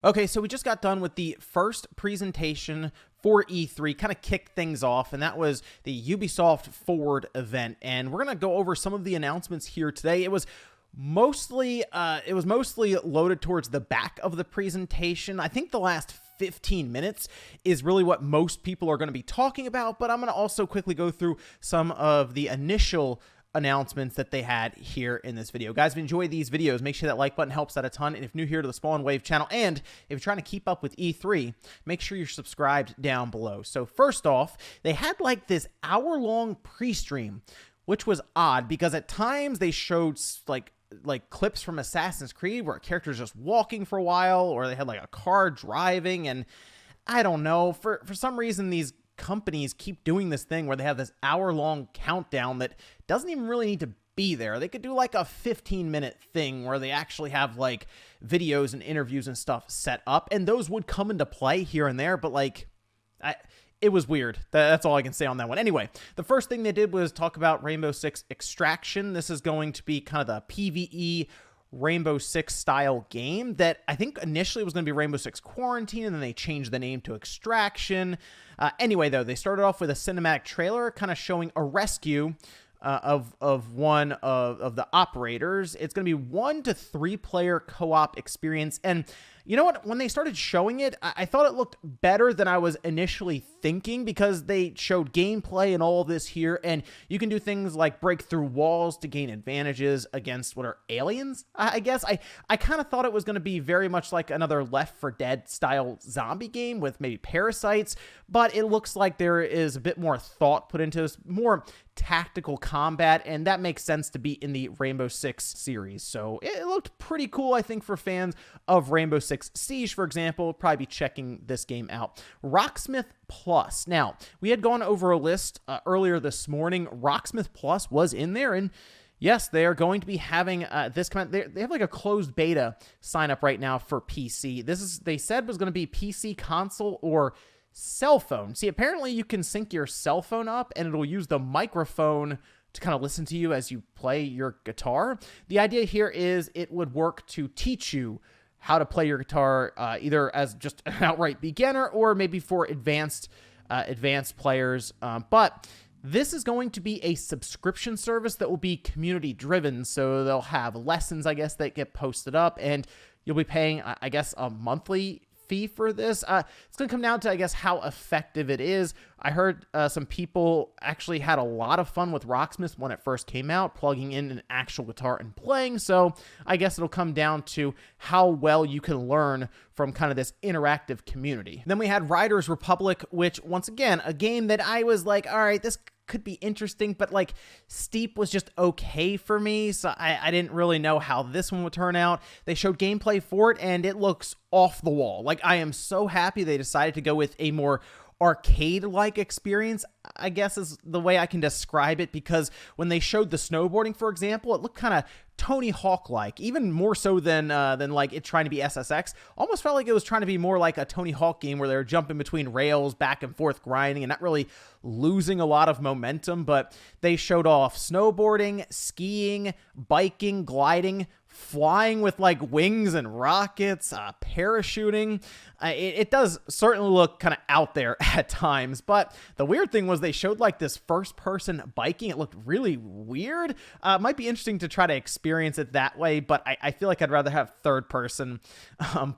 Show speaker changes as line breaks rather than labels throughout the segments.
Okay, so we just got done with the first presentation for E3, kind of kicked things off, and that was the Ubisoft Forward event. And we're going to go over some of the announcements here today. It was mostly loaded towards the back of the presentation. I think the last 15 minutes is really what most people are going to be talking about, but I'm going to also quickly go through some of the initial announcements that they had here in this video. Guys, if you enjoy these videos, make sure that like button helps out a ton. And if you're new here to the Spawn Wave channel, and if you're trying to keep up with E3, make sure you're subscribed down below. So first off, they had like this hour-long pre-stream, which was odd because at times they showed like clips from Assassin's Creed where a character's just walking for a while, or they had like a car driving, and I don't know, for some reason these companies keep doing this thing where they have this hour-long countdown that doesn't even really need to be there. They could do like a 15-minute thing where they actually have like videos and interviews and stuff set up, and those would come into play here and there, but like it was weird. That's all I can say on that one. Anyway, the first thing they did was talk about Rainbow Six Extraction. This is going to be kind of the PvE Rainbow Six style game that I think initially was going to be Rainbow Six Quarantine, and then they changed the name to Extraction. Anyway, though, they started off with a cinematic trailer kind of showing a rescue of one of the operators. It's going to be 1 to 3 player co-op experience. And you know what? When they started showing it, I thought it looked better than I was initially thinking, because they showed gameplay and all of this here, and you can do things like break through walls to gain advantages against what are aliens, I guess. I kind of thought it was going to be very much like another Left 4 Dead style zombie game with maybe parasites, but it looks like there is a bit more thought put into this, more tactical combat, and that makes sense to be in the Rainbow Six series. So it looked pretty cool, I think, for fans of Rainbow Six Siege, for example. We'll probably be checking this game out. Rocksmith Plus. Now, we had gone over a list earlier this morning. Rocksmith Plus was in there, and yes, they are going to be having this kind of, they have like a closed beta sign up right now for PC. This is, they said, was going to be PC, console, or cell phone. See, apparently you can sync your cell phone up and it'll use the microphone to kind of listen to you as you play your guitar. The idea here is it would work to teach you how to play your guitar, either as just an outright beginner or maybe for advanced players. But this is going to be a subscription service that will be community driven. So they'll have lessons, I guess, that get posted up, and you'll be paying, I guess, a monthly fee for this. It's going to come down to, I guess, how effective it is. I heard some people actually had a lot of fun with Rocksmith when it first came out, plugging in an actual guitar and playing. So I guess it'll come down to how well you can learn from kind of this interactive community. Then we had Riders Republic, which, once again, a game that I was like, all right, this could be interesting, but like Steep was just okay for me, so I didn't really know how this one would turn out. They showed gameplay for it, and it looks off the wall. Like, I am so happy they decided to go with a more arcade-like experience, I guess is the way I can describe it, because when they showed the snowboarding, for example, it looked kind of Tony Hawk-like, even more so than like it trying to be SSX. Almost felt like it was trying to be more like a Tony Hawk game where they were jumping between rails, back and forth, grinding, and not really losing a lot of momentum. But they showed off snowboarding, skiing, biking, gliding, flying with like wings and rockets, parachuting. It does certainly look kind of out there at times, but the weird thing was they showed like this first person biking. It looked really weird. Might be interesting to try to experience it that way, but I feel like I'd rather have third person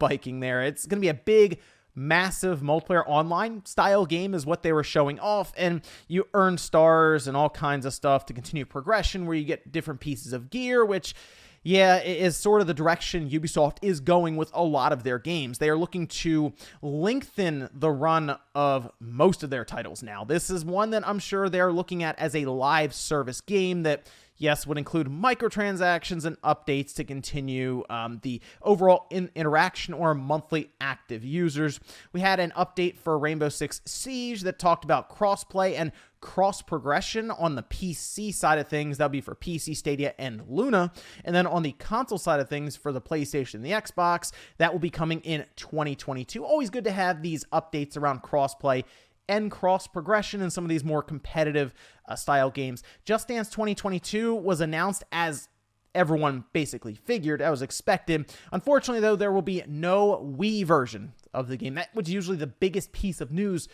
biking there. It's going to be a big, massive multiplayer online style game is what they were showing off, and you earn stars and all kinds of stuff to continue progression where you get different pieces of gear, which, yeah, it is sort of the direction Ubisoft is going with a lot of their games. They are looking to lengthen the run of most of their titles now. This is one that I'm sure they're looking at as a live service game that, yes, would include microtransactions and updates to continue the overall interaction or monthly active users. We had an update for Rainbow Six Siege that talked about crossplay and cross progression on the PC side of things. That'll be for PC, Stadia, and Luna. And then on the console side of things for the PlayStation and the Xbox, that will be coming in 2022. Always good to have these updates around crossplay and cross progression in some of these more competitive style games. Just Dance 2022 was announced as everyone basically figured. That was expected. Unfortunately, though, there will be no Wii version of the game. That was usually the biggest piece of news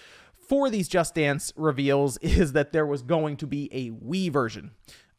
for these Just Dance reveals, is that there was going to be a Wii version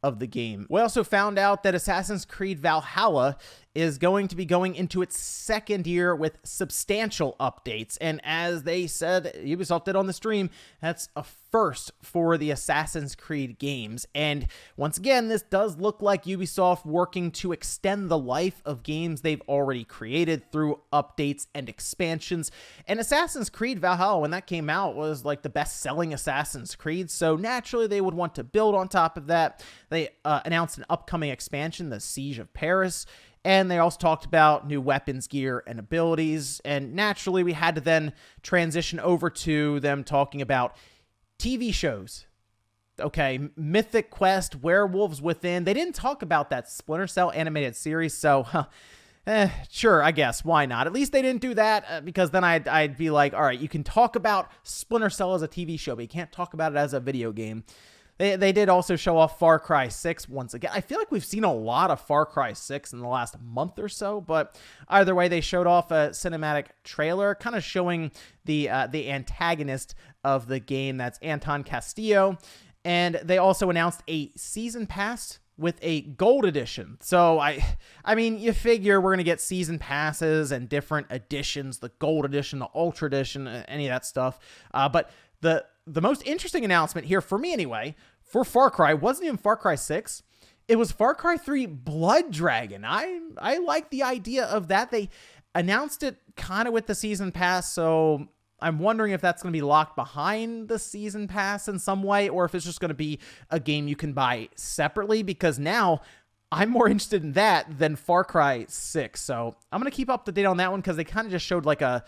of the game. We also found out that Assassin's Creed Valhalla is going to be going into its second year with substantial updates. And as they said, Ubisoft did on the stream, that's a first for the Assassin's Creed games. And once again, this does look like Ubisoft working to extend the life of games they've already created through updates and expansions. And Assassin's Creed Valhalla, when that came out, was like the best-selling Assassin's Creed. So naturally, they would want to build on top of that. They announced an upcoming expansion, the Siege of Paris. And they also talked about new weapons, gear, and abilities. And naturally, we had to then transition over to them talking about TV shows. Okay, Mythic Quest, Werewolves Within. They didn't talk about that Splinter Cell animated series, so sure, I guess. Why not? At least they didn't do that, because then I'd be like, all right, you can talk about Splinter Cell as a TV show, but you can't talk about it as a video game. They did also show off Far Cry 6 once again. I feel like we've seen a lot of Far Cry 6 in the last month or so, but either way, they showed off a cinematic trailer kind of showing the antagonist of the game. That's Anton Castillo. And they also announced a season pass with a gold edition. So I mean, you figure we're going to get season passes and different editions, the gold edition, the ultra edition, any of that stuff. But the most interesting announcement here, for me anyway, for Far Cry, wasn't even Far Cry 6. It was Far Cry 3 Blood Dragon. I like the idea of that. They announced it kind of with the season pass, so I'm wondering if that's going to be locked behind the season pass in some way, or if it's just going to be a game you can buy separately, because now I'm more interested in that than Far Cry 6. So I'm going to keep up to date on that one, because they kind of just showed like a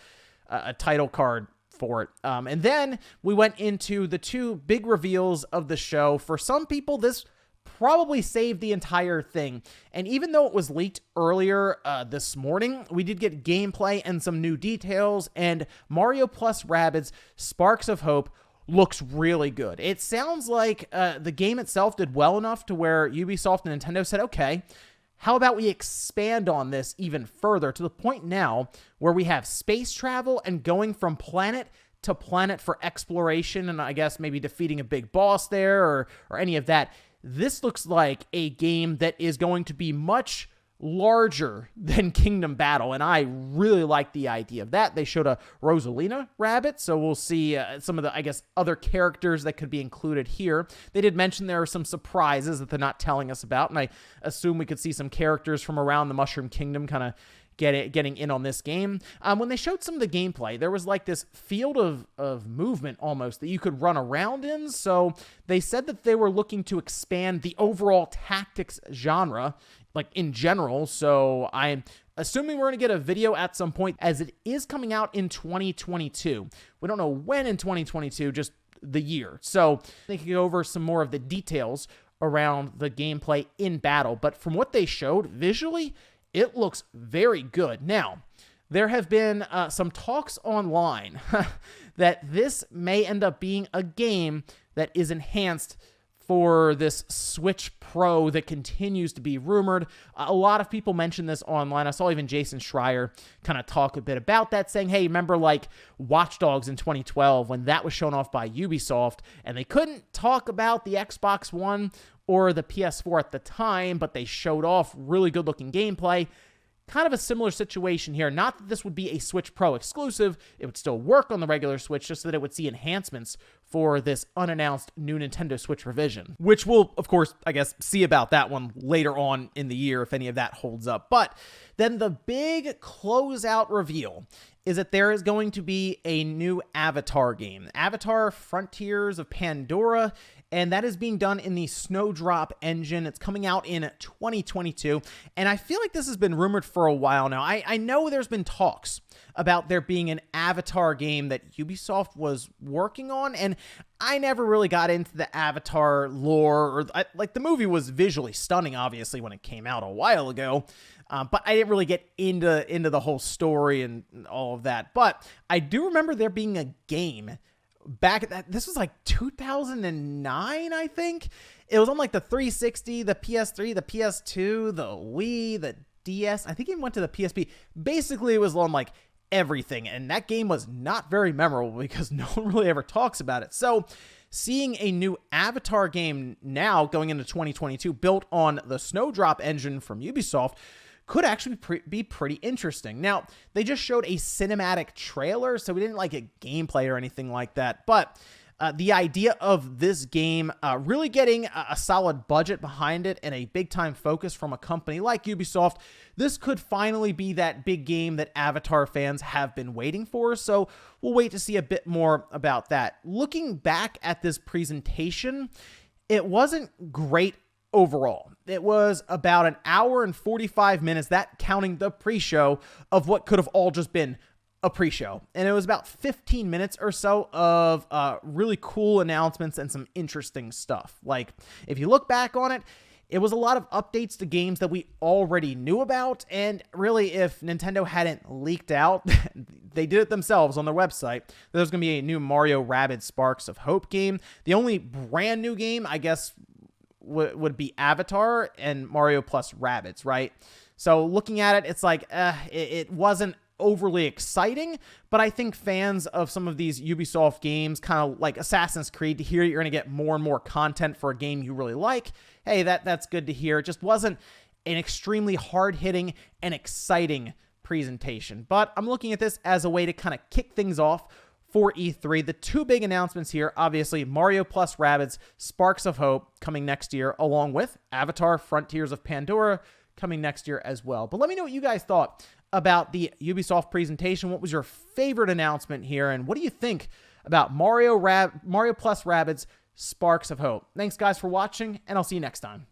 title card for it. And then we went into the two big reveals of the show. For some people, this probably saved the entire thing. And even though it was leaked earlier this morning, we did get gameplay and some new details, and Mario plus Rabbids Sparks of Hope looks really good. It sounds like the game itself did well enough to where Ubisoft and Nintendo said, okay, how about we expand on this even further, to the point now where we have space travel and going from planet to planet for exploration, and I guess maybe defeating a big boss there or any of that. This looks like a game that is going to be much larger than Kingdom Battle, and I really like the idea of that. They showed a Rosalina rabbit, so we'll see some of the, I guess, other characters that could be included here. They did mention there are some surprises that they're not telling us about, and I assume we could see some characters from around the Mushroom Kingdom kind of getting in on this game. When they showed some of the gameplay, there was like this field of movement almost that you could run around in, so they said that they were looking to expand the overall tactics genre, like in general. So I'm assuming we're going to get a video at some point, as it is coming out in 2022. We don't know when in 2022, just the year. So they can go over some more of the details around the gameplay in battle. But from what they showed visually, it looks very good. Now, there have been some talks online that this may end up being a game that is enhanced for this Switch Pro that continues to be rumored. A lot of people mention this online. I saw even Jason Schreier kind of talk a bit about that, saying, hey, remember like Watch Dogs in 2012 when that was shown off by Ubisoft, and they couldn't talk about the Xbox One or the PS4 at the time, but they showed off really good-looking gameplay. Kind of a similar situation here. Not that this would be a Switch Pro exclusive. It would still work on the regular Switch, just that it would see enhancements for this unannounced new Nintendo Switch revision, which we'll, of course, I guess, see about that one later on in the year if any of that holds up. But then the big closeout reveal is that there is going to be a new Avatar game, Avatar Frontiers of Pandora, and that is being done in the Snowdrop engine. It's coming out in 2022, and I feel like this has been rumored for a while now. I know there's been talks about there being an Avatar game that Ubisoft was working on, and I never really got into the Avatar lore. Like, the movie was visually stunning, obviously, when it came out a while ago, but I didn't really get into the whole story and all of that. But I do remember there being a game back at that. This was like 2009, I think. It was on like the 360, the PS3, the PS2, the Wii, the DS. I think it went to the PSP. Basically, it was on like everything, and that game was not very memorable because no one really ever talks about it. So seeing a new Avatar game now going into 2022 built on the Snowdrop engine from Ubisoft could actually be pretty interesting. Now, they just showed a cinematic trailer, so we didn't like a gameplay or anything like that, but the idea of this game really getting a solid budget behind it and a big-time focus from a company like Ubisoft, this could finally be that big game that Avatar fans have been waiting for, so we'll wait to see a bit more about that. Looking back at this presentation, it wasn't great overall. It was about an hour and 45 minutes, that counting the pre-show, of what could have all just been a pre-show. And it was about 15 minutes or so of really cool announcements and some interesting stuff. Like, if you look back on it, it was a lot of updates to games that we already knew about, and really, if Nintendo hadn't leaked out, they did it themselves on their website, there's going to be a new Mario Rabbids Sparks of Hope game. The only brand new game, I guess, would be Avatar and Mario plus Rabbids, right? So looking at it, it's like, it wasn't overly exciting, but I think fans of some of these Ubisoft games, kind of like Assassin's Creed, to hear you're going to get more and more content for a game you really like, hey, that's good to hear. It just wasn't an extremely hard-hitting and exciting presentation, but I'm looking at this as a way to kind of kick things off for E3. The two big announcements here, obviously Mario plus Rabbids Sparks of Hope coming next year, along with Avatar Frontiers of Pandora coming next year as well. But let me know what you guys thought about the Ubisoft presentation. What was your favorite announcement here, and what do you think about Mario plus Rabbids Sparks of Hope? Thanks guys for watching, and I'll see you next time.